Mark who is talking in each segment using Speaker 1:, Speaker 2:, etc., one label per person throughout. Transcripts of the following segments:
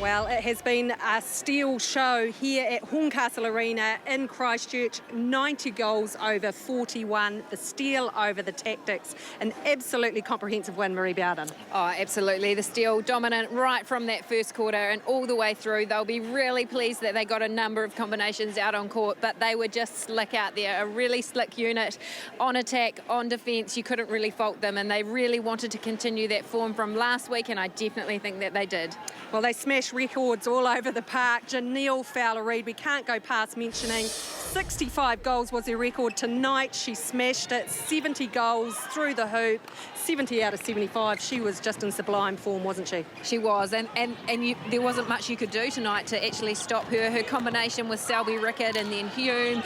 Speaker 1: Well, it has been a Steel show here at Horncastle Arena in Christchurch. 90 goals over 41, the Steel over the Tactix. An absolutely comprehensive win, Marie Bowden.
Speaker 2: Oh, absolutely. The Steel dominant right from that first quarter and all the way through. They'll be really pleased that they got a number of combinations out on court, but they were just slick out there. A really slick unit on attack, on defence. You couldn't really fault them, and they really wanted to continue that form from last week, and I definitely think that they did.
Speaker 1: Well, they smashed records all over the park. Janelle Fowler-Reid, we can't go past mentioning 65 goals was her record tonight. She smashed it, 70 goals through the hoop, 70 out of 75. She was just in sublime form, wasn't she?
Speaker 2: She was, and there wasn't much you could do tonight to actually stop her. Her combination with Selby Rickard and then Hume,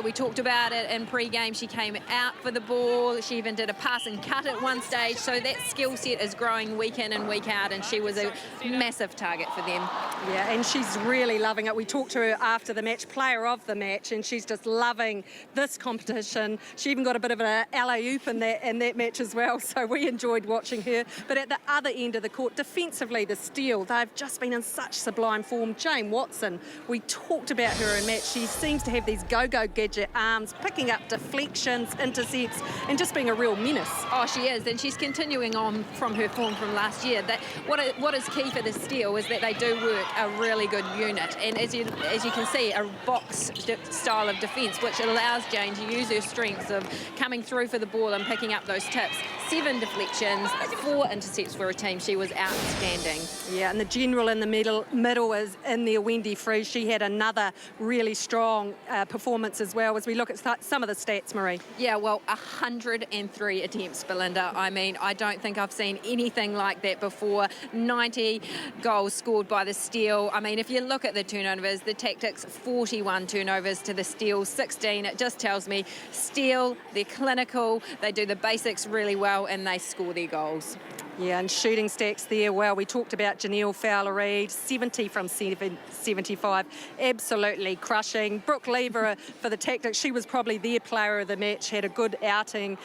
Speaker 2: we talked about it in pre-game. She came out for the ball. She even did a pass and cut at one stage. So that skill set is growing week in and week out, and she was a massive target for them.
Speaker 1: Yeah, and she's really loving it. We talked to her after the match, player of the match, and she's just loving this competition. She even got a bit of an alley-oop in that match as well, so we enjoyed watching her. But at the other end of the court, defensively, the Steel, they've just been in such sublime form. Jane Watson, we talked about her in match. She seems to have these go-go gadget arms, picking up deflections, intercepts, and just being a real menace.
Speaker 2: Oh, she is, and she's continuing on from her form from last year. That what is key for the Steel is that they do work a really good unit, and as you can see, a box style of defence, which allows Jane to use her strengths of coming through for the ball and picking up those tips. 7 deflections, 4 intercepts for a team. She was outstanding.
Speaker 1: Yeah, and the general in the middle is in there, Wendy Freeze. She had another really strong performance as well. As we look at some of the stats, Marie.
Speaker 2: Yeah, well, 103 attempts, Belinda. I mean, I don't think I've seen anything like that before. 90 goals scored by the Steel. I mean, if you look at the turnovers, the Tactix 41 turnovers to the Steel 16. It just tells me Steel, they're clinical, they do the basics really well, and they score their goals.
Speaker 1: Yeah, and shooting stacks there. Well, we talked about Janelle Fowler-Reid, 70 from 75, absolutely crushing. Brooke Lever for the Tactics, she was probably their player of the match, had a good outing,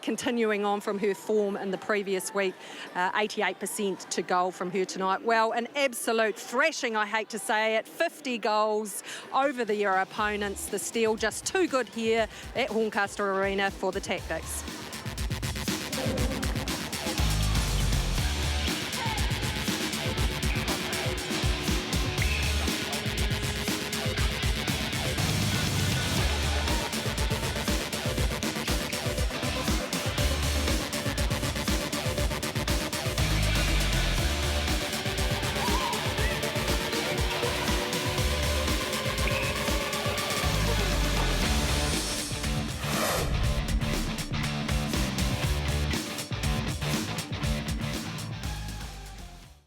Speaker 1: continuing on from her form in the previous week. 88% to goal from her tonight. Well, an absolute thrashing, I hate to say it, 50 goals over their opponents. The Steel just too good here at Horncastle Arena for the Tactics.